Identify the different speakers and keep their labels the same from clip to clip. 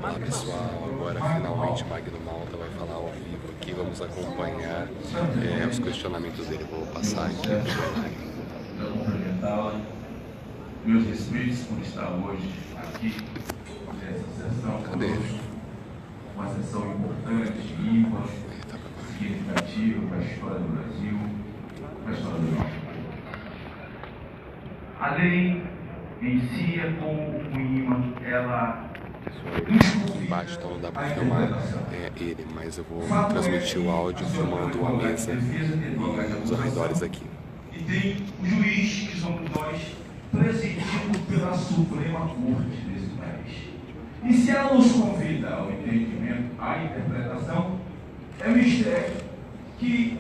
Speaker 1: Olá pessoal, agora finalmente Magno Malta vai falar ao vivo aqui, vamos acompanhar os questionamentos dele, vou passar aqui para
Speaker 2: Quero cumprimentá-la, meus respeitos por estar hoje aqui nessa sessão conosco, uma sessão importante, ímpar, significativa para a história do Brasil, para a história do nosso país. A lei em si é como um imã, ela
Speaker 1: embaixo, então não dá para filmar ele, mas eu vou transmitir o áudio filmando a mesa e os arredores aqui.
Speaker 2: E tem o juiz, que somos nós, presidido pela Suprema Corte desse país. E se ela nos convida ao entendimento, à interpretação, é mistério que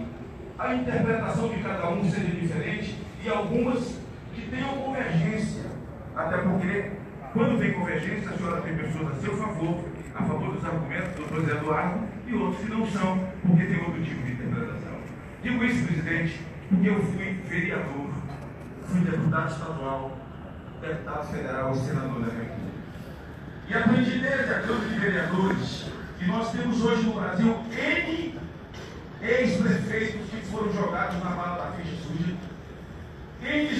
Speaker 2: a interpretação de cada um seja diferente e algumas que tenham convergência. Até porque, quando vem convergência, a senhora tem pessoas a seu favor, a favor dos argumentos do Dr. Zé Eduardo, e outros que não são, porque tem outro tipo de interpretação. Digo isso, presidente, porque eu fui vereador, fui deputado estadual, deputado federal e senador da República. E aprendi desde a Câmara de Vereadores que nós temos hoje no Brasil N ex-prefeitos que foram jogados na bala da ficha suja, N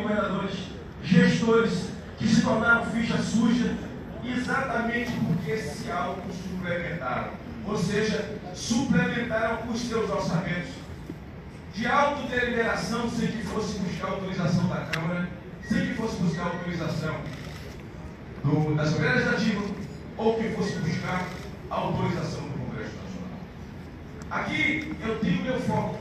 Speaker 2: governadores, gestores que se tornaram ficha suja exatamente porque se auto-suplementaram, ou seja, suplementaram os seus orçamentos de autodeliberação sem que fosse buscar autorização da Câmara, sem que fosse buscar autorização da Assembleia Legislativa ou que fosse buscar a autorização do Congresso Nacional. Aqui eu tenho meu foco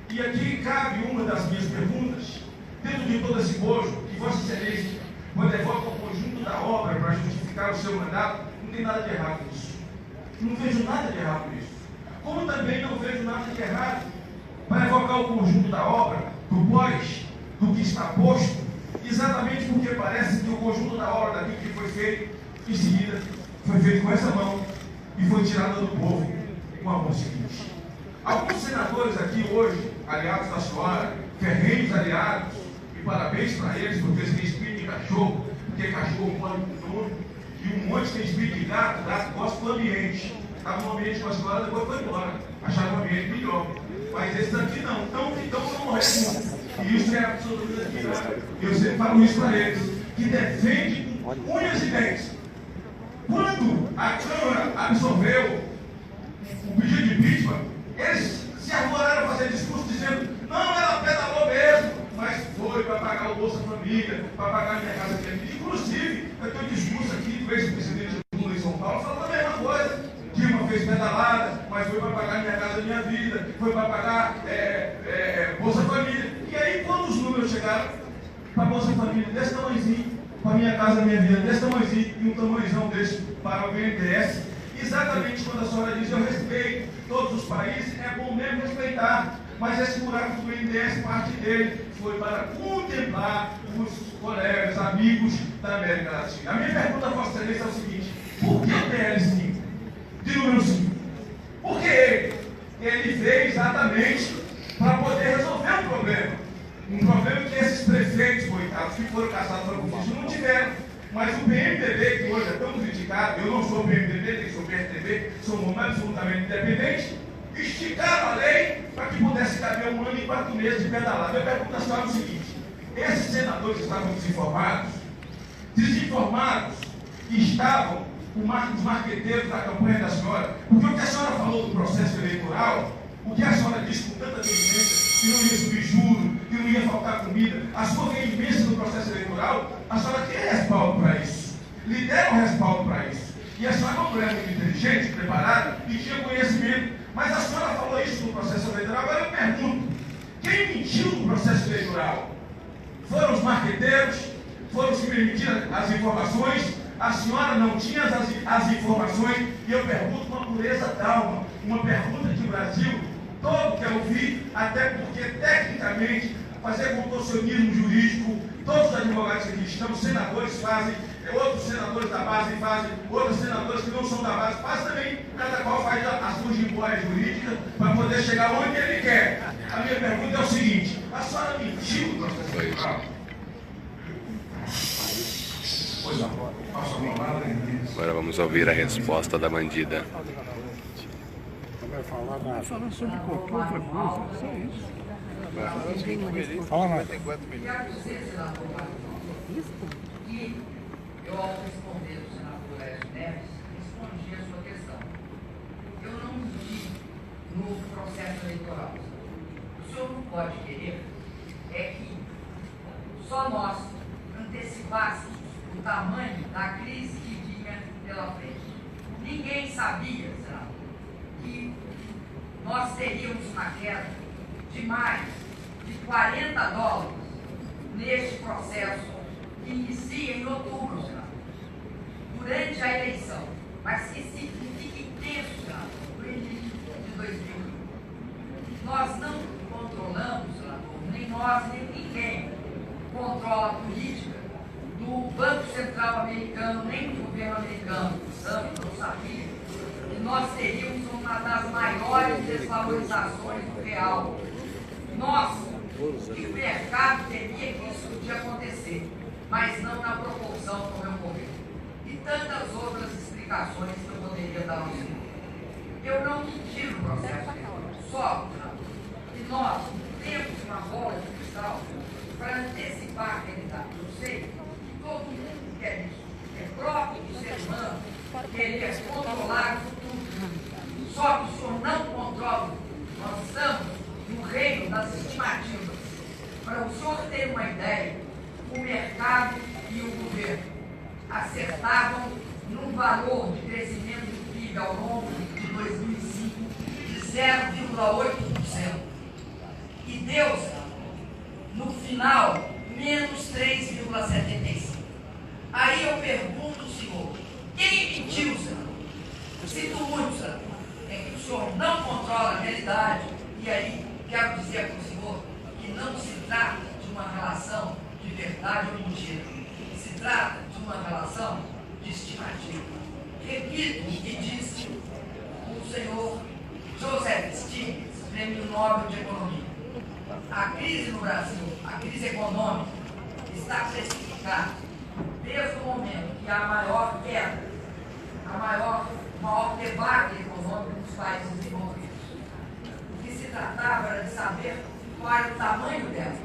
Speaker 2: e aqui cabe uma das minhas perguntas dentro de todo esse bojo que Vossa Excelência, quando evoca o conjunto da obra para justificar o seu mandato, não tem nada de errado nisso. Não vejo nada de errado nisso. Como também não vejo nada de errado para evocar o conjunto da obra, do pós, do que está posto, exatamente porque parece que o conjunto da obra daquilo que foi feito, em seguida, foi feito com essa mão e foi tirado do povo com a mão seguinte. Alguns senadores aqui hoje, aliados da senhora, ferrenhos aliados, e parabéns para eles, porque eles têm espírito de cachorro, porque cachorro mora com dono, e um monte tem espírito de gato, gato gosta do ambiente. Estava no ambiente com a senhora, depois foi embora. Acharam o ambiente melhor. Mas esse daqui não, então não morre muito. E isso é absolutamente aqui. Eu sempre falo isso para eles, que defende com unhas e dentes. Quando a Câmara absorveu o pedido de impeachment, eles se arvoraram a fazer discurso dizendo, não, ela pedalou mesmo, mas foi para pagar o Bolsa Família, para pagar a minha casa aqui. Inclusive, eu tenho um discurso aqui do ex-presidente Lula em São Paulo, falando a mesma coisa. Dilma fez pedalada, mas foi para pagar minha casa, minha vida, foi para pagar Bolsa Família. E aí, quando os números chegaram para Bolsa Família desse tamanhozinho, para minha casa, minha vida desse tamanhozinho, e um tamanhozão desse para o BNDES, exatamente quando a senhora diz, eu respeito todos os países, é bom mesmo respeitar, mas esse buraco do BNDES, parte dele, foi para contemplar os colegas, amigos da América Latina. A minha pergunta a Vossa Excelência é o seguinte, por que o PL5? De número 5. Porque ele veio exatamente para poder resolver um problema. Um problema que esses prefeitos, coitados, que foram caçados pela justiça, não tiveram. Mas o PMDB, que hoje é tão criticado, eu não sou PMDB, nem sou PSDB, sou um homem absolutamente independente, esticaram a lei para que pudesse caber 1 ano e 4 meses de pedalada. Eu pergunto a senhora o seguinte, esses senadores estavam desinformados? Desinformados estavam os marqueteiros da campanha da senhora, porque o que a senhora falou do processo eleitoral, o que a senhora disse com tanta veemência, que não ia subir juro, que não ia faltar comida, a sua veemência no processo eleitoral, a senhora tem respaldo para isso, lhe deram respaldo para isso. E a senhora é uma mulher muito inteligente, preparada e tinha conhecimento, mas a senhora falou isso no processo eleitoral. Agora eu pergunto, quem mentiu no processo eleitoral? Foram os marqueteiros? Foram os que permitiram as informações? A senhora não tinha as informações, e eu pergunto uma pureza d'alma, uma pergunta que o Brasil todo quer ouvir, até porque, tecnicamente, fazer contorcionismo jurídico, todos os advogados que aqui estão, senadores fazem, outros senadores da base fazem, outros senadores que não são da base fazem também, cada qual faz a sua jiboia jurídica para poder chegar onde ele quer. A minha pergunta é o seguinte, a senhora mentiu no processo eleitoral? Pois não.
Speaker 1: Agora vamos ouvir a resposta da bandida.
Speaker 3: Vai falar sobre qualquer outra coisa, só isso. Fala mais.
Speaker 4: E eu, ao responder o senador Aécio Neves, respondi a sua questão. Eu não menti no processo eleitoral. O senhor não pode querer é que só nós antecipássemos o tamanho da crise que vinha pela frente. Ninguém sabia, senador, que nós teríamos uma queda de mais de $40 neste processo que inicia em outubro, senador, durante a eleição, mas que significa intenso, senador, no início de 2020. Nós não controlamos, senador, nem nós, nem ninguém controla a política do Banco Central americano, nem do governo americano. O Trump não sabia que nós teríamos uma das maiores desvalorizações do real. Nós, que o mercado temia que isso podia acontecer, mas não na proporção como ocorreu. E tantas outras explicações que eu poderia dar ao senhor. Eu não menti no processo, só que nós temos uma bola de cristal para antecipar a realidade. Eu sei que todo mundo quer isso. É próprio do ser humano querer controlar o futuro. Só que o senhor não controla. Nós estamos no reino das estimativas. Para o senhor ter uma ideia, o mercado e o governo acertavam num valor de crescimento do PIB ao longo de 2005 de 0,8%. E Deus, no final, menos 3,75%. Aí eu pergunto ao senhor, quem mentiu, senador? Sinto muito, senador, é que o senhor não controla a realidade. E aí, quero dizer para o senhor que não se trata de uma relação de verdade ou mentira. Se trata de uma relação de estimativa. Repito o que disse o senhor Joseph Stiglitz, Prêmio Nobel de Economia. A crise no Brasil, a crise econômica, está precificada desde o momento que há maior queda, maior debate econômico dos países desenvolvidos. O que se tratava era de saber qual era o tamanho dela.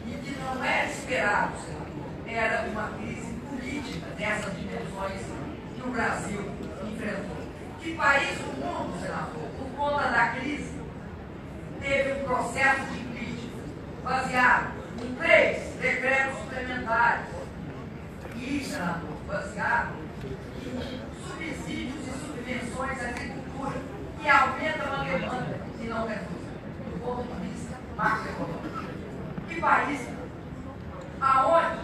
Speaker 4: E que não era esperado, senador, era uma crise política dessas dimensões que o Brasil enfrentou. Que país do mundo, senador, por conta da crise, teve um processo de crítica baseado em 3 decretos suplementares e, senador, baseado em subsídios e subvenções à agricultura, que aumentam a demanda e não reduzem, do ponto de vista macroeconômico. Que país aonde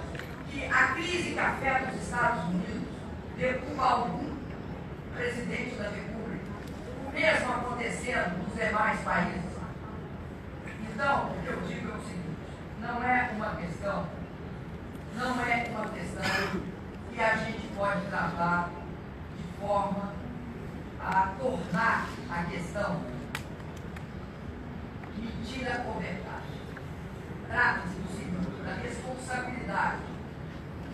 Speaker 4: que a crise que afeta os Estados Unidos derruba algum presidente da República, o mesmo acontecendo nos demais países? Então, o que eu digo é o seguinte, não é uma questão que a gente pode tratar de forma a tornar a questão mentira ou verdade. Trata-se do seguinte, da responsabilidade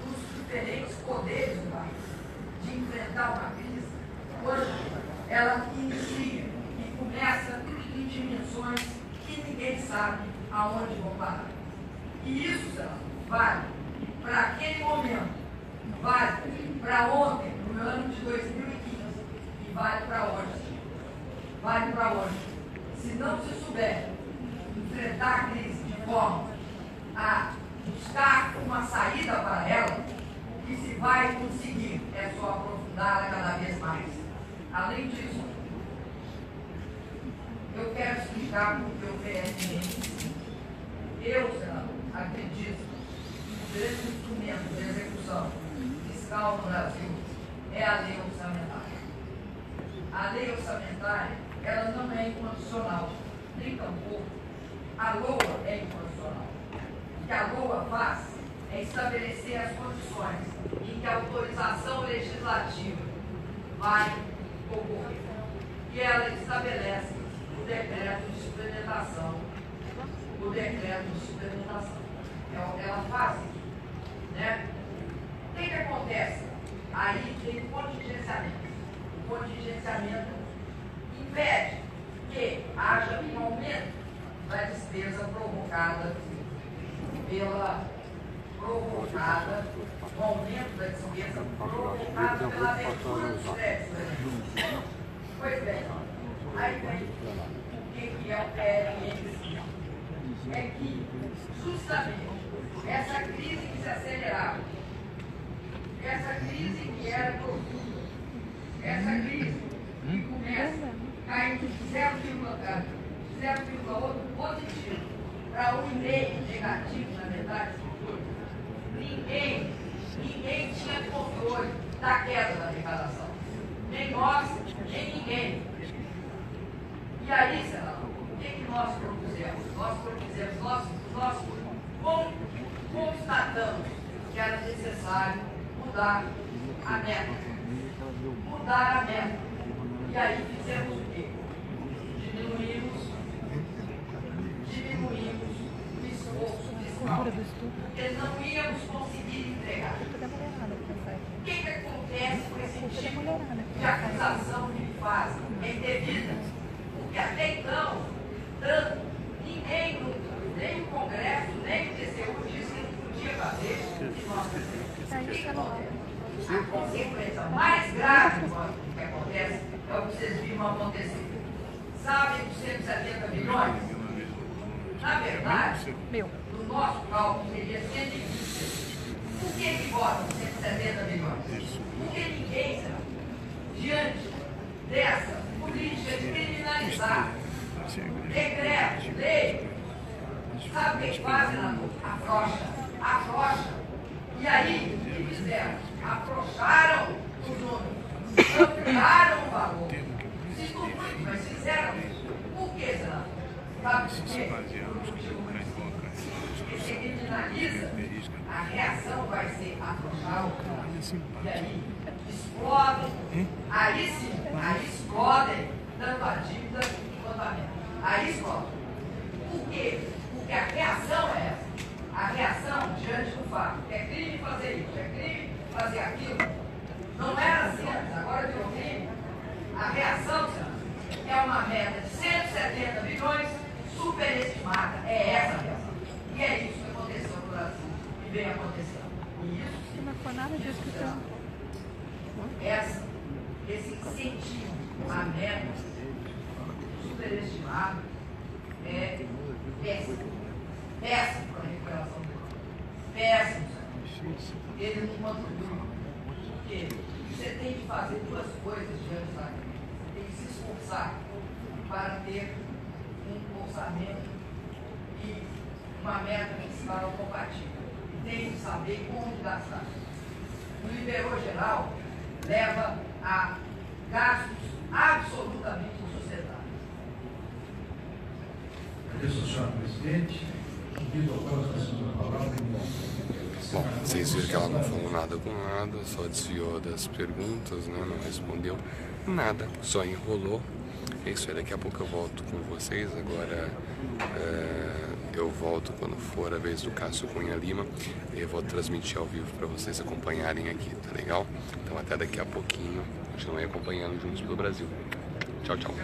Speaker 4: dos diferentes poderes do país de enfrentar uma crise quando ela inicia e começa em dimensões que ninguém sabe aonde vão parar. E isso, senador, vale para aquele momento, vale para ontem, no ano de 2015, e vale para hoje. Vale para hoje. Se não se souber enfrentar a crise de forma a buscar uma saída para ela, o que se vai conseguir é só aprofundá-la cada vez mais. Além disso, eu quero explicar porque o PSDB, eu, senador, acredito que o grande instrumento de execução fiscal no Brasil é a lei orçamentária. A lei orçamentária, ela não é incondicional, nem tampouco a LOA é incondicional. O que a LOA faz é estabelecer as condições em que a autorização legislativa vai ocorrer. E ela estabelece o decreto de suplementação. O decreto de suplementação. Ela faz isso, né? O que acontece? aí tem o contingenciamento. O contingenciamento impede que haja um aumento da despesa provocada o aumento da despesa provocada pela abertura dos créditos. Pois bem, aí vem o que é o PLN. É que, justamente, essa crise que se acelerava, essa crise que era profunda, essa crise que começa caindo de 0,8 positivo para 1,5 negativo na metade do futuro, ninguém tinha controle da queda da arrecadação. Nem nós, nem ninguém. E aí, senador, o que nós propusemos? Nós constatamos que era necessário mudar a meta. E aí fizemos o quê? Diminuímos o esforço fiscal, porque não íamos conseguir entregar. O que acontece com esse tipo de acusação que me fazem? É indevida. Porque até então, ninguém, nem o Congresso, nem o TCU disse que não podia fazer o que nós fizemos. A consequência mais grave do que acontece é o que vocês viram acontecer. Sabem dos 170 milhões? Na verdade, no nosso cálculo seria 120. Por que votam 170 milhões? Porque ninguém, diante dessa política de criminalizar decreto, lei, sabe o que fazem, senador? Afrouxa. E aí, o que fizeram? Afrouxaram os números, ampliaram o valor. Sinto muito, mas fizeram isso. Por que, senador? Sabe por quê? Porque se criminaliza, a reação vai ser afrouxar o câmbio. E aí, explodem. Aí sim, explodem tanto a dívida quanto a meta. Aí explodem. Por quê? Porque a reação é essa. A reação diante do fato. É crime fazer isso, é crime fazer aquilo. Não era assim antes, agora virou crime. A reação, senhor, é uma meta de 170 bilhões superestimada. É essa a reação. E é isso que aconteceu no Brasil e vem acontecendo. E isso sim.
Speaker 5: Não foi nada disso que tem.
Speaker 4: Esse incentivo à meta superestimada é péssimo. Péssimo para a recuperação do econômico. Péssimo. Ele não contribui. Porque você tem que fazer duas coisas diante da crise. Você tem que se esforçar para ter um orçamento e uma meta fiscal compatível. E tem que saber onde gastar. O liberou geral leva a gastos absolutamente insustentáveis.
Speaker 2: Agradeço, senhor presidente.
Speaker 1: Bom, vocês viram que ela não falou nada com nada, só desviou das perguntas, né? Não respondeu nada, só enrolou. É isso aí, daqui a pouco eu volto com vocês. Agora eu volto quando for a vez do Cássio Cunha Lima. Eu vou transmitir ao vivo para vocês acompanharem aqui, tá legal? Então até daqui a pouquinho, continuem acompanhando Juntos pelo Brasil. Tchau, tchau.